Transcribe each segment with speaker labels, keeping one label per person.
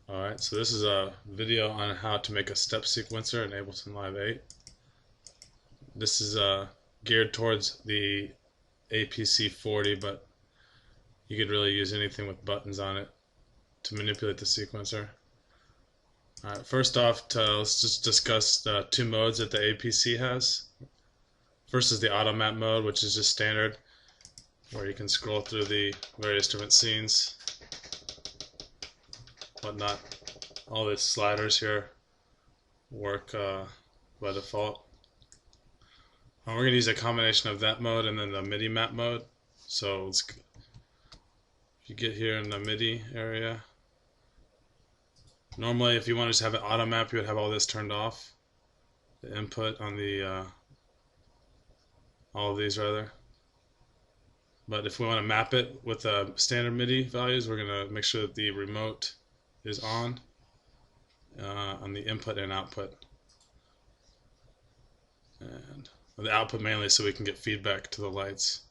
Speaker 1: Alright, so this is a video on how to make a step sequencer in Ableton Live 8. This is geared towards the APC 40, but you could really use anything with buttons on it to manipulate the sequencer. Alright, first off, let's just discuss the two modes that the APC has. First is the auto map mode, which is just standard, where you can scroll through the various different scenes, whatnot. All the sliders here work by default. We're going to use a combination of that mode and then the MIDI map mode. So if you get here in the MIDI area, normally if you want to just have an auto map, you would have all this turned off, the input on the all of these rather. But if we want to map it with the standard MIDI values, we're going to make sure that the remote is on the input and output, and the output mainly so we can get feedback to the lights.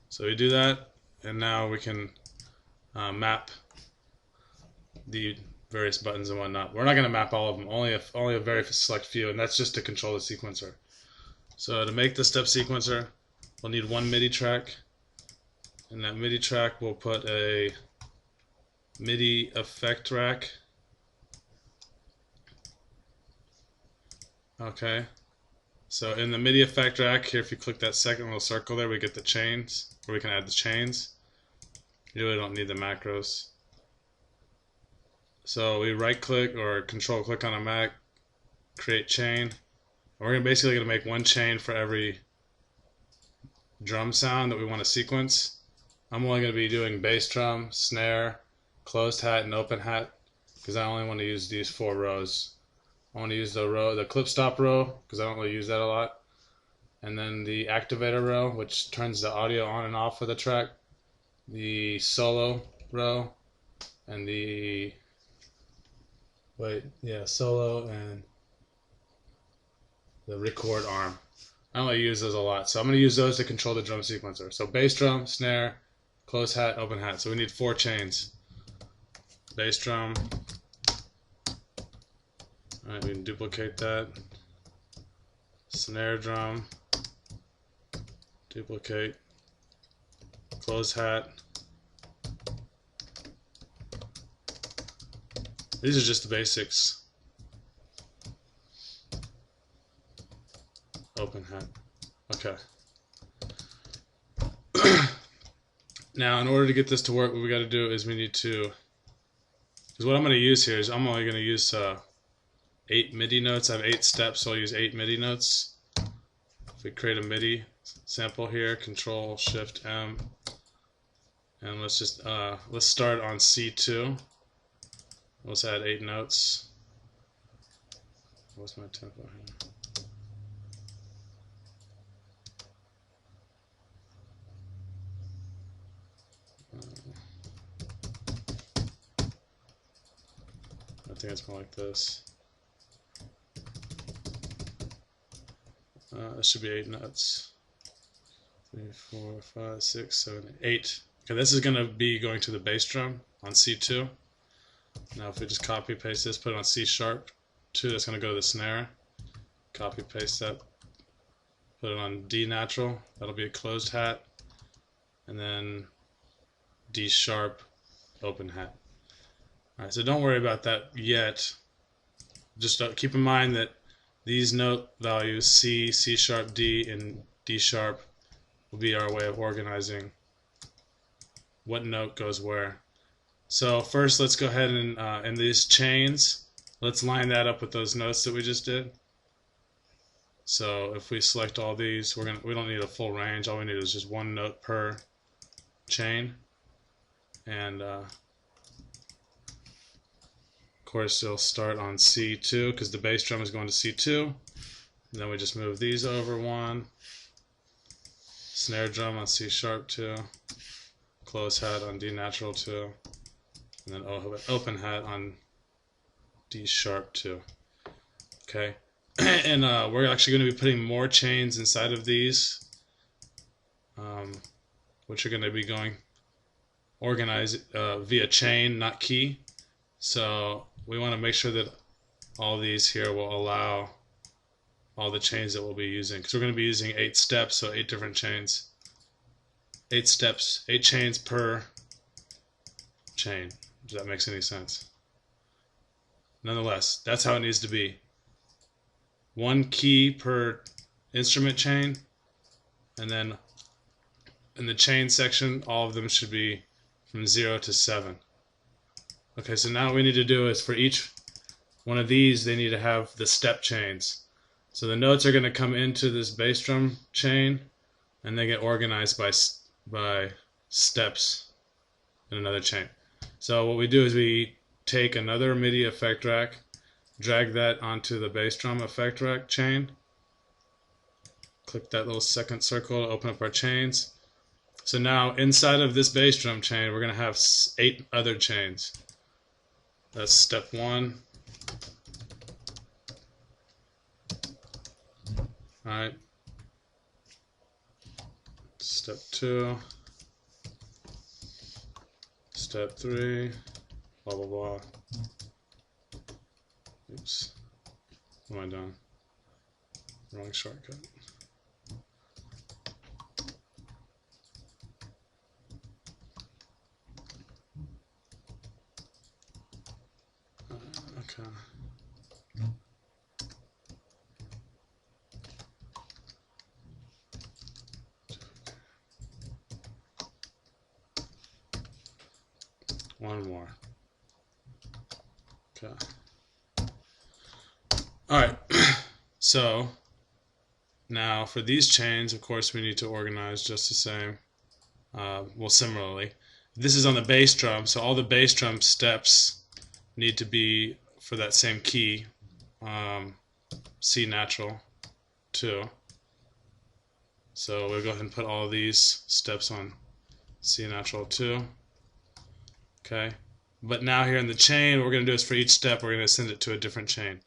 Speaker 1: So we do that, and now we can map the various buttons and whatnot. We're not going to map all of them, only a very select few, and that's just to control the sequencer. So to make the step sequencer, we'll need one MIDI track. In that MIDI track, we'll put a MIDI effect rack. Okay, so in the MIDI effect rack here, if you click that second little circle there, we get the chains, or we can add the chains. You really don't need the macros. So we right click or control click on a Mac, create chain. We're basically going to make one chain for every drum sound that we want to sequence. I'm only going to be doing bass drum, snare, closed hat, and open hat, because I only want to use these 4 rows. I want to use the clip stop row, because I don't really use that a lot. And then the activator row, which turns the audio on and off for the track. The solo row, and solo and the record arm. I don't really use those a lot, so I'm going to use those to control the drum sequencer. So bass drum, snare, closed hat, open hat. So we need 4 chains. Bass drum. Alright, we can duplicate that. Snare drum. Duplicate. Closed hat. These are just the basics. Open hat. Okay. Now, in order to get this to work, what we got to do is we need to, because what I'm going to use here is I'm only going to use 8 MIDI notes. I have 8 steps, so I'll use 8 MIDI notes. If we create a MIDI sample here, Control Shift M, and let's start on C2. Let's add 8 notes. What's my tempo here? I think it's more like this. It should be 8 notes. 3, 4, 5, 6, 7, 8. Okay, this is going to be going to the bass drum on C2. Now if we just copy paste this, put it on C sharp 2, that's going to go to the snare. Copy paste that, put it on D natural, that'll be a closed hat, and then D sharp open hat. Alright, so don't worry about that yet. Just keep in mind that these note values, C, C sharp, D, and D sharp, will be our way of organizing what note goes where. So first, let's go ahead and in these chains, let's line that up with those notes that we just did. So if we select all these, we don't need a full range. All we need is just 1 note per chain, and of course it'll start on C2 because the bass drum is going to C2. And then we just move these over 1. Snare drum on C sharp 2. Closed hat on D natural 2. And then open hat on D sharp 2. Okay. And we're actually going to be putting more chains inside of these, which are going to be going organized via chain, not key. So we want to make sure that all these here will allow all the chains that we'll be using, because we're going to be using 8 steps, so 8 different chains. 8 steps, 8 chains per chain. Does that make any sense? Nonetheless, that's how it needs to be. 1 key per instrument chain, and then in the chain section, all of them should be from 0 to 7. Okay, so now what we need to do is for each one of these, they need to have the step chains. So the notes are going to come into this bass drum chain, and they get organized by steps in another chain. So what we do is we take another MIDI effect rack, drag that onto the bass drum effect rack chain, click that little second circle to open up our chains. So now inside of this bass drum chain, we're going to have 8 other chains. That's step 1. Alright. Step 2. Step 3. Blah blah blah. Oops. What am I doing? Wrong shortcut. Okay. One more. Okay. Alright. So now for these chains, of course, we need to organize just the same. Well, similarly. This is on the bass drum, so all the bass drum steps need to be for that same key, C natural 2. So we'll go ahead and put all of these steps on C natural 2. Okay, but now here in the chain, what we're going to do is for each step, we're going to send it to a different chain.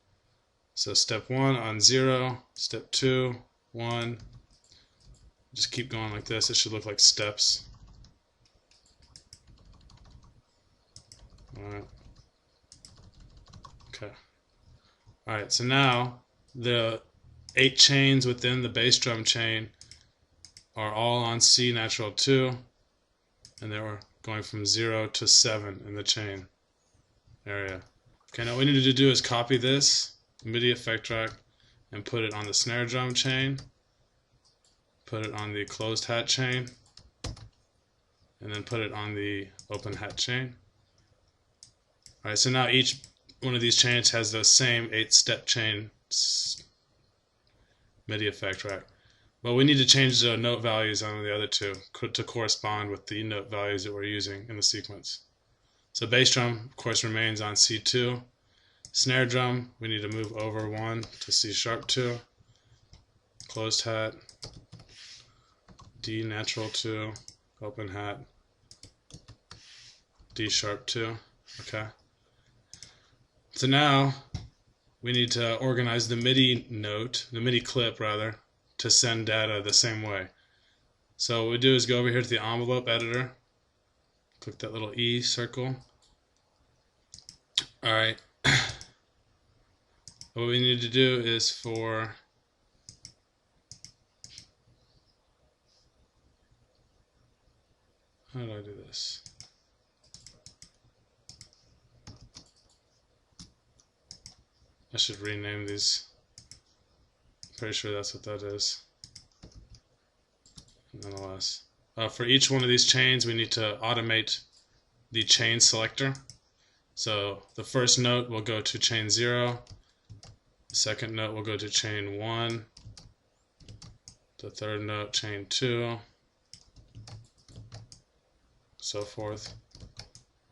Speaker 1: So step 1 on 0, step 2, 1. Just keep going like this. It should look like steps. Alright. Okay. Alright, so now the 8 chains within the bass drum chain are all on C natural 2, and they were going from 0 to 7 in the chain area. Okay, now what we need to do is copy this MIDI effect track and put it on the snare drum chain, put it on the closed hat chain, and then put it on the open hat chain. Alright, so now each one of these chains has the same 8-step chain MIDI effect rack. But we need to change the note values on the other two to correspond with the note values that we're using in the sequence. So bass drum, of course, remains on C2. Snare drum, we need to move over 1 to C sharp 2. Closed hat, D natural 2. Open hat, D sharp 2. Okay. So now we need to organize the MIDI note, the MIDI clip rather, to send data the same way. So what we do is go over here to the envelope editor, click that little E circle. Alright, what we need to do is for how do I do this? I should rename these. Pretty sure that's what that is. Nonetheless, for each one of these chains, we need to automate the chain selector. So the first note will go to chain 0. The second note will go to chain 1. The third note, chain 2. So forth.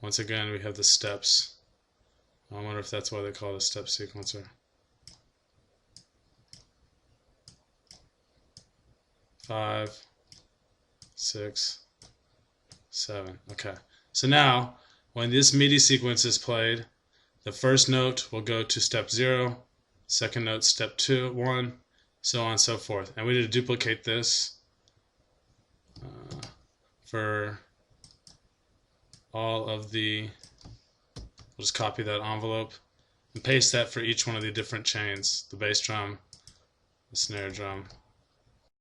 Speaker 1: Once again, we have the steps. I wonder if that's why they call it a step sequencer. 5, 6, 7. Okay. So now, when this MIDI sequence is played, the first note will go to step 0, second note step 2, 1, so on and so forth. And we need to duplicate this for all of the We'll just copy that envelope and paste that for each one of the different chains, the bass drum, the snare drum,